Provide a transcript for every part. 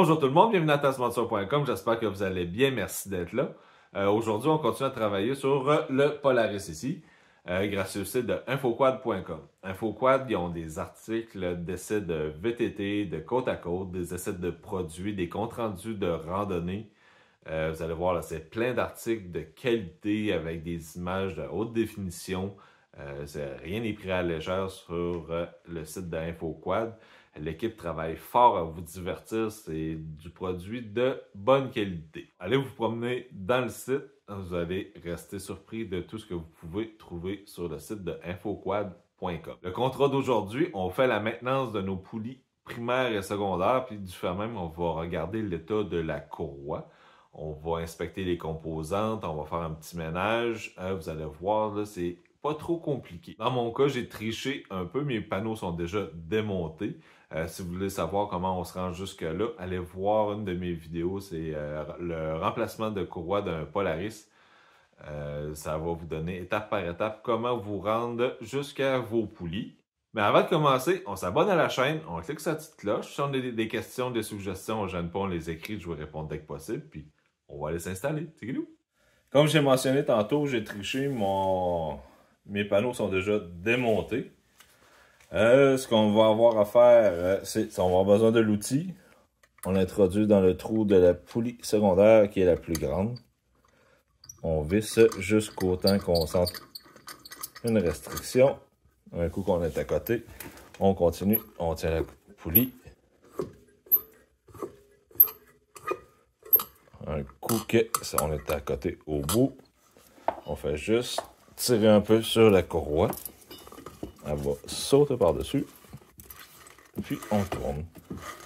Bonjour tout le monde, bienvenue à tassponsor.com, j'espère que vous allez bien, merci d'être là. Aujourd'hui, on continue à travailler sur le Polaris ici, grâce au site de infoquad.com. Infoquad, ils ont des articles d'essais de VTT, de côte à côte, des essais de produits, des comptes rendus de randonnée. Vous allez voir, là, c'est plein d'articles de qualité avec des images de haute définition. Rien n'est pris à la légère sur le site de InfoQuad. L'équipe travaille fort à vous divertir. C'est du produit de bonne qualité. Allez vous promener dans le site. Vous allez rester surpris de tout ce que vous pouvez trouver sur le site de infoquad.com. Le contrat d'aujourd'hui, on fait la maintenance de nos poulies primaires et secondaires. Puis du fait même, on va regarder l'état de la courroie. On va inspecter les composantes. On va faire un petit ménage. Vous allez voir, là, c'est pas trop compliqué. Dans mon cas, j'ai triché un peu. Mes panneaux sont déjà démontés. Si vous voulez savoir comment on se rend jusque-là, allez voir une de mes vidéos. C'est le remplacement de courroie d'un Polaris. Ça va vous donner étape par étape comment vous rendre jusqu'à vos poulies. Mais avant de commencer, on s'abonne à la chaîne, on clique sur la petite cloche. Si on a des questions, des suggestions, on ne gêne pas, on les écrit, je vous réponds dès que possible. Puis on va aller s'installer. C'est nous. Comme j'ai mentionné tantôt, j'ai triché. Mes panneaux sont déjà démontés. Ce qu'on va avoir à faire, c'est on va avoir besoin de l'outil. On l'introduit dans le trou de la poulie secondaire qui est la plus grande. On visse jusqu'au temps qu'on sente une restriction. Un coup qu'on est à côté, on continue, on tient la poulie. Un coup on est à côté au bout, on fait juste tirer un peu sur la courroie. Elle va sauter par-dessus. Puis on tourne.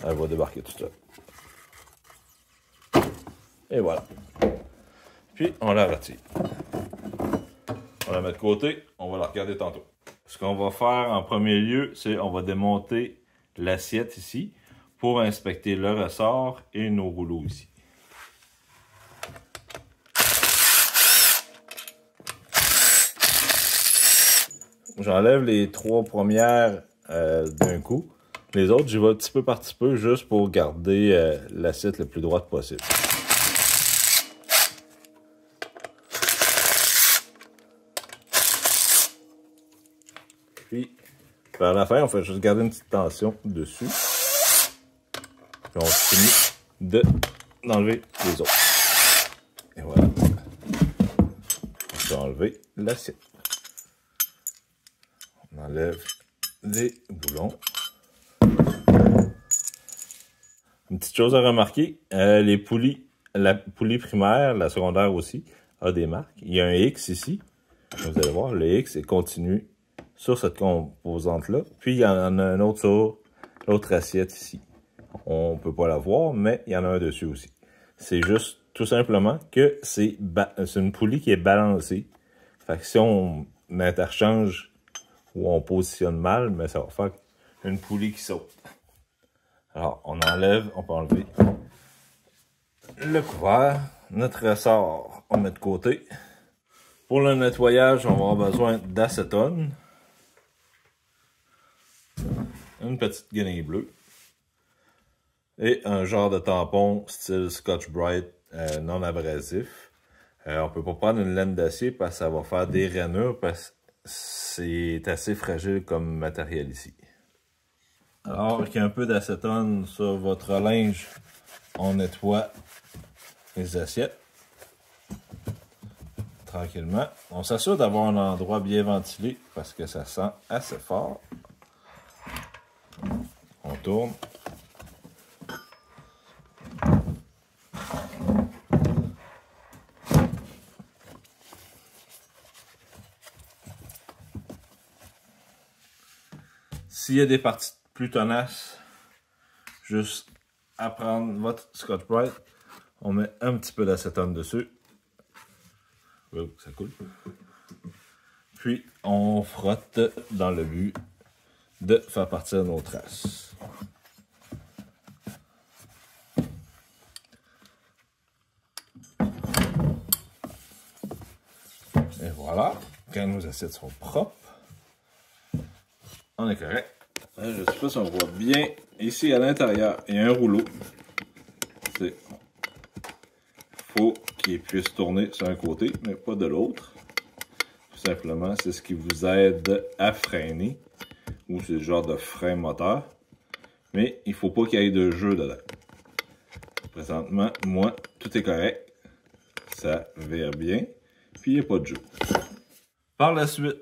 Elle va débarquer tout seul. Et voilà. Puis on la retire. On la met de côté. On va la regarder tantôt. Ce qu'on va faire en premier lieu, c'est on va démonter l'assiette ici pour inspecter le ressort et nos rouleaux ici. J'enlève les trois premières d'un coup. Les autres, j'y vais petit peu par petit peu, juste pour garder l'assiette le plus droite possible. Puis, vers la fin, on fait juste garder une petite tension dessus. Puis on finit d'enlever les autres. Et voilà. On peut enlever l'assiette. On enlève les boulons. Une petite chose à remarquer, les poulies, la poulie primaire, la secondaire aussi, a des marques. Il y a un X ici. Vous allez voir, le X est continu sur cette composante-là. Puis il y en a un autre sur l'autre assiette ici. On ne peut pas la voir, mais il y en a un dessus aussi. C'est juste tout simplement que c'est une poulie qui est balancée. Fait que si on interchange ou on positionne mal, mais ça va faire une poulie qui saute. Alors, on peut enlever le couvert. Notre ressort, on met de côté. Pour le nettoyage, on va avoir besoin d'acétone. Une petite guenille bleue. Et un genre de tampon style Scotch-Brite non abrasif. On peut pas prendre une laine d'acier parce que ça va faire des rainures parce que c'est assez fragile comme matériel ici. Alors, avec un peu d'acétone sur votre linge, on nettoie les assiettes. Tranquillement. On s'assure d'avoir un endroit bien ventilé parce que ça sent assez fort. On tourne. S'il y a des parties plus tenaces, juste à prendre votre Scotch-Brite, on met un petit peu d'acétone dessus. Oh, ça coule. Puis on frotte dans le but de faire partir nos traces. Et voilà, quand nos assiettes sont propres, on est correct. Je ne sais pas si on voit bien. Ici, à l'intérieur, il y a un rouleau faut qu'il puisse tourner sur un côté, mais pas de l'autre. Tout simplement, c'est ce qui vous aide à freiner, ou c'est le genre de frein moteur. Mais il ne faut pas qu'il y ait de jeu dedans. Présentement, moi, tout est correct. Ça vire bien, puis il n'y a pas de jeu. Par la suite,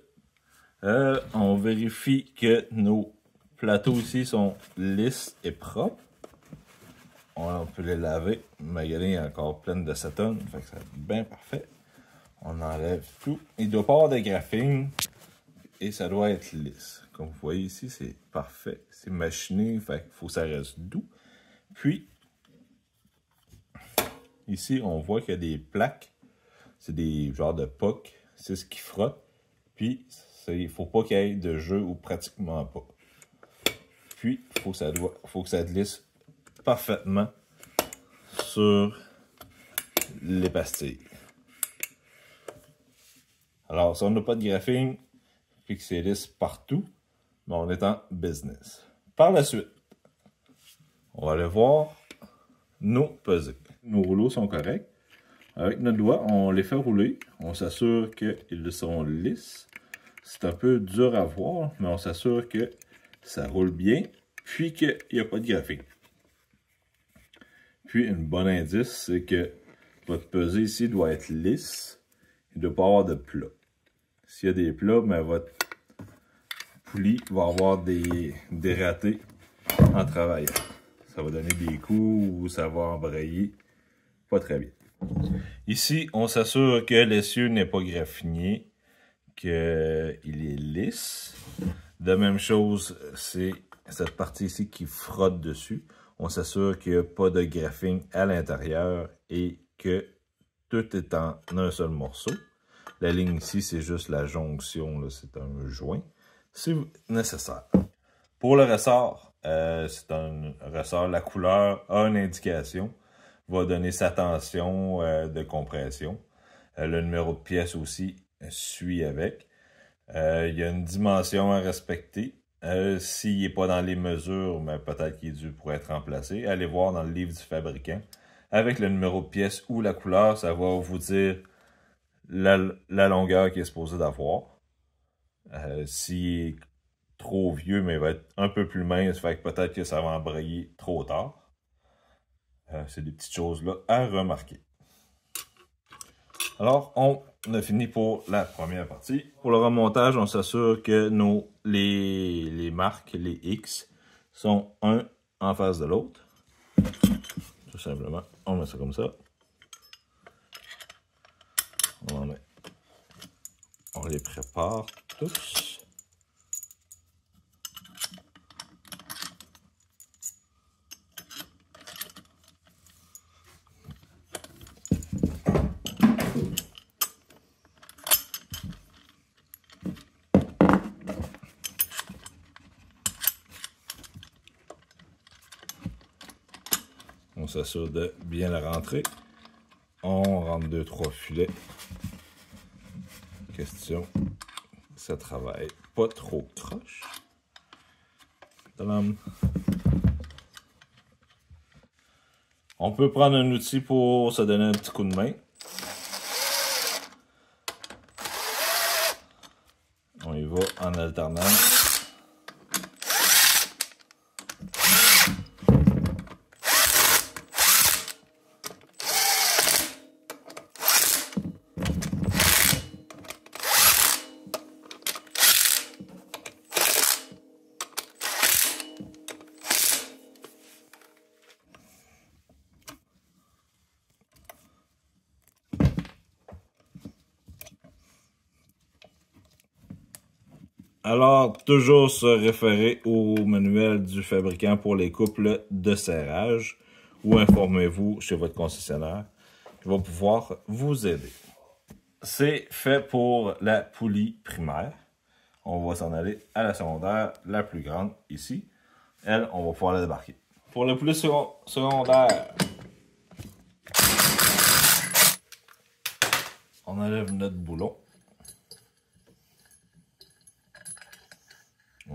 on vérifie que nos plateaux ici sont lisses et propres. On peut les laver. Ma galine est encore pleine de cétone, fait que c'est bien parfait. On enlève tout. Il ne doit pas avoir de graphing et ça doit être lisse. Comme vous voyez ici, c'est parfait. C'est machiné, fait qu'il faut que ça reste doux. Puis, ici, on voit qu'il y a des plaques. C'est des genres de pucks. C'est ce qui frotte. Puis, il ne faut pas qu'il y ait de jeu ou pratiquement pas. Puis, il faut que ça glisse parfaitement sur les pastilles. Alors, si on n'a pas de graphing, puis que c'est lisse partout, mais on est en business. Par la suite, on va aller voir nos pesées. Nos rouleaux sont corrects. Avec notre doigt, on les fait rouler. On s'assure qu'ils sont lisses. C'est un peu dur à voir, mais on s'assure que ça roule bien, puis qu'il n'y a pas de graphing. Puis, un bon indice, c'est que votre pesée ici doit être lisse. Il ne doit pas avoir de plat. S'il y a des plats, mais votre poulie va avoir des ratés en travaillant. Ça va donner des coups ou ça va embrayer pas très bien. Ici, on s'assure que l'essieu n'est pas graffiné, qu'il est lisse. De même chose, c'est cette partie ici qui frotte dessus. On s'assure qu'il n'y a pas de graphing à l'intérieur et que tout est en un seul morceau. La ligne ici, c'est juste la jonction, c'est un joint. C'est nécessaire. Pour le ressort, c'est un ressort, la couleur a une indication, va donner sa tension de compression. Le numéro de pièce aussi suit avec. Il y a une dimension à respecter. S'il n'est pas dans les mesures, mais peut-être qu'il est dû pour être remplacé, allez voir dans le livre du fabricant. Avec le numéro de pièce ou la couleur, ça va vous dire la longueur qu'il est supposé d'avoir. S'il est trop vieux, mais il va être un peu plus mince, fait que peut-être que ça va embrayer trop tard. C'est des petites choses là à remarquer. Alors, on a fini pour la première partie. Pour le remontage, on s'assure que les marques, les X, sont un en face de l'autre. Tout simplement, on met ça comme ça. On les prépare tous. On s'assure de bien la rentrer. On rentre 2-3 filets. Question, ça travaille pas trop croche. Tadam. On peut prendre un outil pour se donner un petit coup de main. On y va en alternance. Alors, toujours se référer au manuel du fabricant pour les couples de serrage ou informez-vous chez votre concessionnaire qui va pouvoir vous aider. C'est fait pour la poulie primaire. On va s'en aller à la secondaire, la plus grande ici. Elle, on va pouvoir la débarquer. Pour la poulie secondaire, on enlève notre boulon.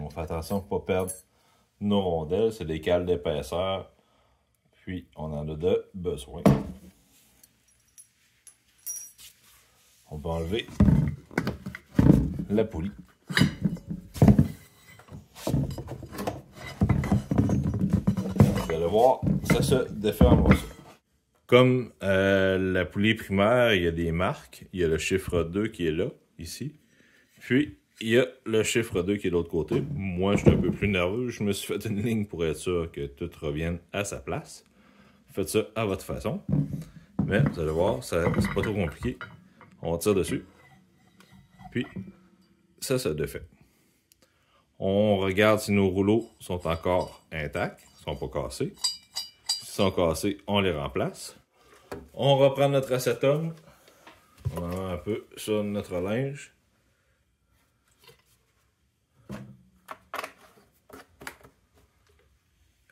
On fait attention pour ne pas perdre nos rondelles. C'est des cales d'épaisseur. Puis, on en a de besoin. On peut enlever la poulie. Vous allez voir, ça se défait en morceaux. Comme la poulie primaire, il y a des marques. Il y a le chiffre 2 qui est là, ici. Puis, il y a le chiffre 2 qui est de l'autre côté. Moi, je suis un peu plus nerveux. Je me suis fait une ligne pour être sûr que tout revienne à sa place. Faites ça à votre façon. Mais vous allez voir, c'est pas trop compliqué. On tire dessus. Puis, ça se défait. On regarde si nos rouleaux sont encore intacts, ne sont pas cassés. S'ils sont cassés, on les remplace. On reprend notre acétone. On en met un peu sur notre linge.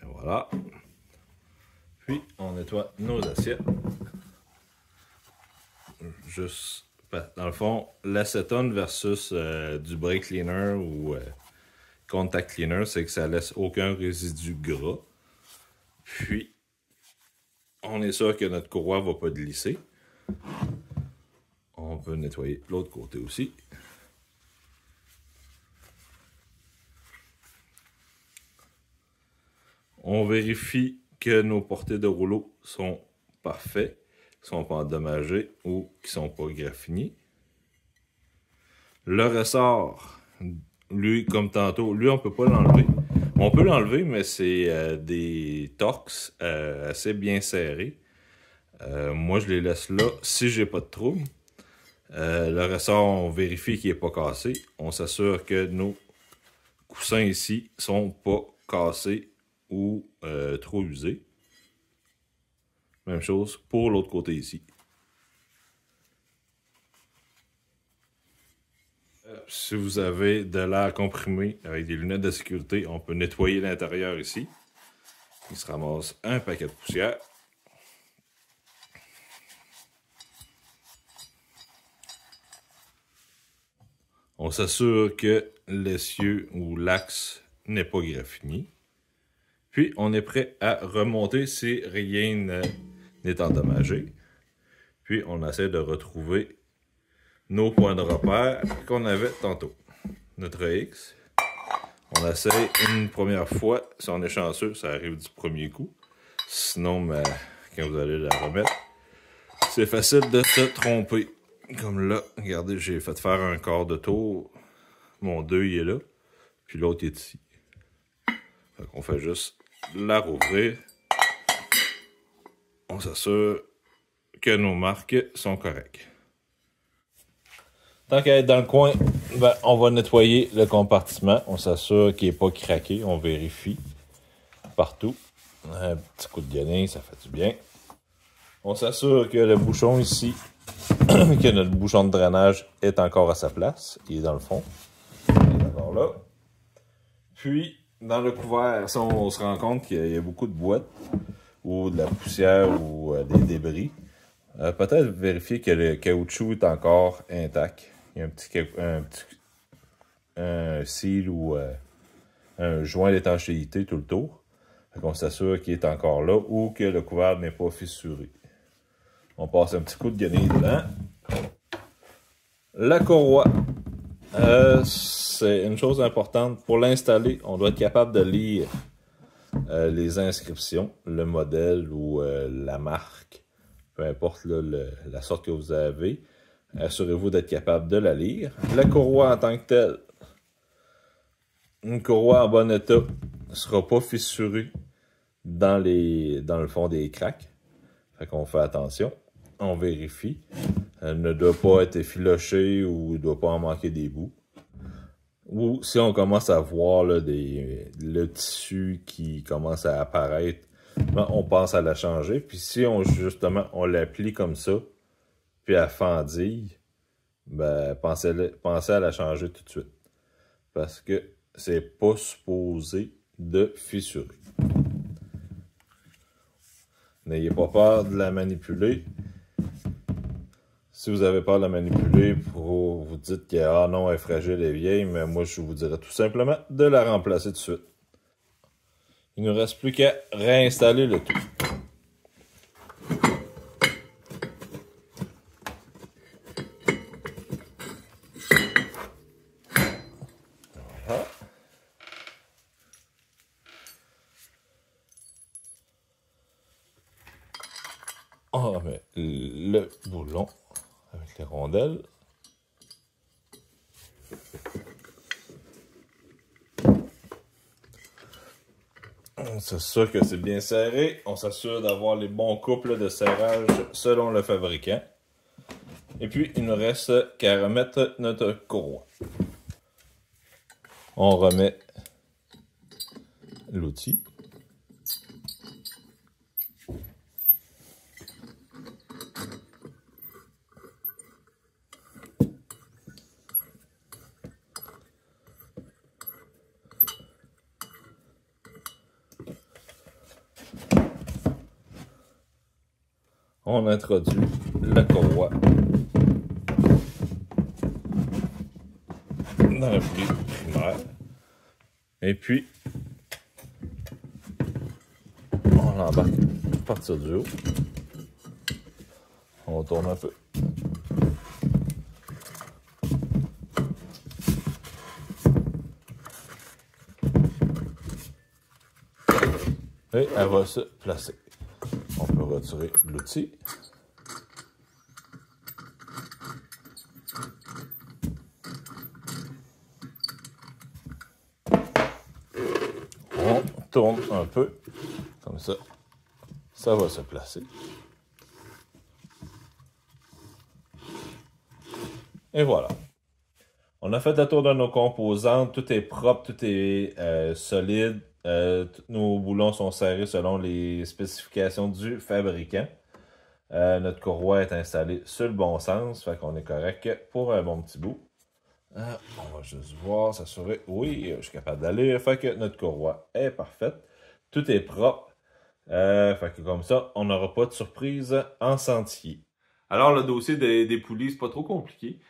Et voilà. Puis, on nettoie nos assiettes. Juste, dans le fond, l'acétone versus du brake cleaner ou contact cleaner, c'est que ça laisse aucun résidu gras. Puis, on est sûr que notre courroie ne va pas glisser. On peut nettoyer l'autre côté aussi. On vérifie que nos portées de rouleau sont parfaits, qui ne sont pas endommagés ou qui ne sont pas graffinés. Le ressort, lui, comme tantôt, lui, on ne peut pas l'enlever. On peut l'enlever, mais c'est des torx assez bien serrés. Moi, je les laisse là si j'ai pas de trouble. Le ressort, on vérifie qu'il n'est pas cassé. On s'assure que nos coussins ici sont pas cassés ou trop usés. Même chose pour l'autre côté ici. Si vous avez de l'air comprimé avec des lunettes de sécurité, on peut nettoyer l'intérieur ici. Il se ramasse un paquet de poussière. On s'assure que l'essieu ou l'axe n'est pas graffiné. Puis, on est prêt à remonter si rien n'est endommagé. Puis, on essaie de retrouver nos points de repère qu'on avait tantôt. Notre X. On essaie une première fois. Si on est chanceux, ça arrive du premier coup. Sinon, quand vous allez la remettre, c'est facile de se tromper. Comme là, regardez, j'ai fait faire un quart de tour. Mon 2, il est là. Puis l'autre est ici. Fait qu'on fait juste la rouvrir. On s'assure que nos marques sont correctes. Tant qu'à être dans le coin, on va nettoyer le compartiment. On s'assure qu'il n'est pas craqué. On vérifie partout. Un petit coup de guenille, ça fait du bien. On s'assure que le bouchon ici, que notre bouchon de drainage est encore à sa place. Il est dans le fond. Il est encore là. Puis, dans le couvert, si on se rend compte qu'il y a beaucoup de boîtes ou de la poussière ou des débris, peut-être vérifier que le caoutchouc est encore intact. Il y a un seal ou un joint d'étanchéité tout le tour. On s'assure qu'il est encore là ou que le couvert n'est pas fissuré. On passe un petit coup de guenille dedans. La courroie. C'est une chose importante. Pour l'installer, on doit être capable de lire les inscriptions, le modèle ou la marque, peu importe là, la sorte que vous avez. Assurez-vous d'être capable de la lire. La courroie en tant que telle, une courroie en bon état ne sera pas fissurée dans le fond des craques. Fait qu'on fait attention. On vérifie. Elle ne doit pas être effilochée ou ne doit pas en manquer des bouts. Ou si on commence à voir là, le tissu qui commence à apparaître, on pense à la changer. Puis si justement on l'applique comme ça, puis elle fendille, pensez à la changer tout de suite. Parce que c'est pas supposé de fissurer. N'ayez pas peur de la manipuler. Si vous avez peur de la manipuler, vous dites que ah non, elle est fragile et vieille, mais moi je vous dirais tout simplement de la remplacer tout de suite. Il ne nous reste plus qu'à réinstaller le tout. Voilà. On remet le boulon avec les rondelles. On s'assure que c'est bien serré. On s'assure d'avoir les bons couples de serrage selon le fabricant. Et puis, il ne reste qu'à remettre notre courroie. On remet l'outil. On introduit la courroie dans la poulie primaire. Et puis, on l'embarque à partir du haut. On tourne un peu. Et elle va se placer. On peut retirer l'outil. On tourne un peu, comme ça, ça va se placer. Et voilà. On a fait le tour de nos composantes, tout est propre, tout est solide. Tous nos boulons sont serrés selon les spécifications du fabricant. Notre courroie est installée sur le bon sens, fait qu'on est correct pour un bon petit bout. On va juste voir, s'assurer. Oui, je suis capable d'aller. Fait que notre courroie est parfaite. Tout est propre. Fait que comme ça, on n'aura pas de surprise en sentier. Alors, le dossier des poulies, c'est pas trop compliqué.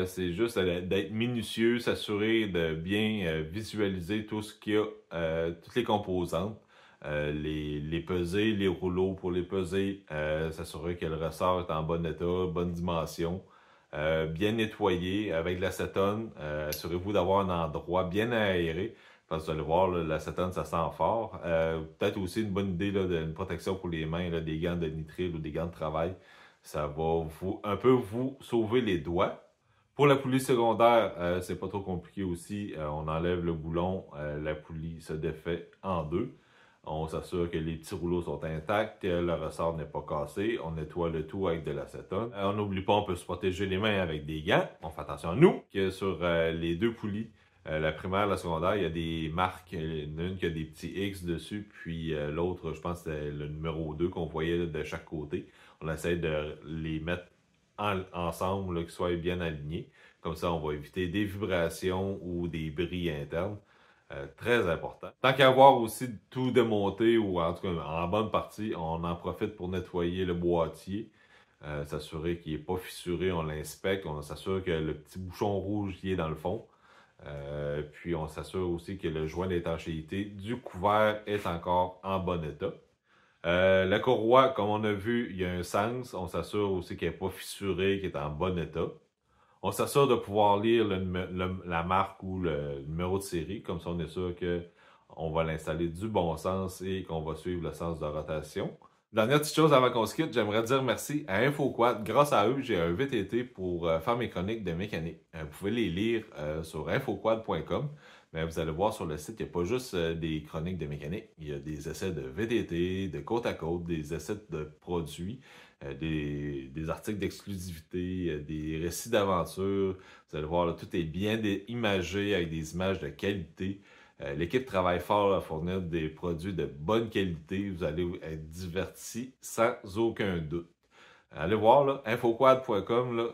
C'est juste d'être minutieux, s'assurer de bien visualiser tout ce qu'il y a, toutes les composantes, les peser, les rouleaux pour les peser, s'assurer que le ressort est en bon état, bonne dimension, bien nettoyé avec de l'acétone. Assurez-vous d'avoir un endroit bien aéré, parce que vous allez voir, l'acétone, ça sent fort. Peut-être aussi une bonne idée d'une protection pour les mains, là, des gants de nitrile ou des gants de travail. Ça va un peu vous sauver les doigts. Pour la poulie secondaire, c'est pas trop compliqué aussi. On enlève le boulon, la poulie se défait en deux. On s'assure que les petits rouleaux sont intacts, que le ressort n'est pas cassé. On nettoie le tout avec de l'acétone. On n'oublie pas, on peut se protéger les mains avec des gants. On fait attention à nous, que sur les deux poulies, la primaire et la secondaire, il y a des marques. Une qui a des petits X dessus, puis l'autre, je pense que c'est le numéro 2 qu'on voyait de chaque côté. On essaie de les mettre ensemble, qu'ils soient bien alignés. Comme ça, on va éviter des vibrations ou des bris internes. Très important. Tant qu'à avoir aussi tout démonté, ou en tout cas en bonne partie, on en profite pour nettoyer le boîtier. S'assurer qu'il n'est pas fissuré, on l'inspecte, on s'assure que le petit bouchon rouge qui est dans le fond. Puis on s'assure aussi que le joint d'étanchéité du couvert est encore en bon état. La courroie, comme on a vu, il y a un sens. On s'assure aussi qu'elle n'est pas fissurée, qu'elle est en bon état. On s'assure de pouvoir lire la marque ou le numéro de série. Comme ça, on est sûr qu'on va l'installer du bon sens et qu'on va suivre le sens de rotation. Dernière petite chose avant qu'on se quitte, j'aimerais dire merci à InfoQuad. Grâce à eux, j'ai un VTT pour faire mes chroniques de mécanique. Vous pouvez les lire sur infoquad.com. Mais vous allez voir sur le site, il n'y a pas juste des chroniques de mécanique. Il y a des essais de VTT, de côte à côte, des essais de produits, des articles d'exclusivité, des récits d'aventure. Vous allez voir, là, tout est bien imagé avec des images de qualité. L'équipe travaille fort à fournir des produits de bonne qualité. Vous allez être divertis sans aucun doute. Allez voir, là, infoquad.com, là,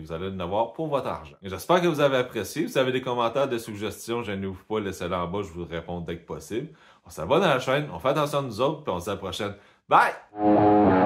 vous allez en avoir pour votre argent. J'espère que vous avez apprécié. Si vous avez des commentaires, des suggestions, gênez-vous pas, laissez-les en bas, je vous réponds dès que possible. On s'abonne à la chaîne, on fait attention à nous autres, puis on se dit à la prochaine. Bye!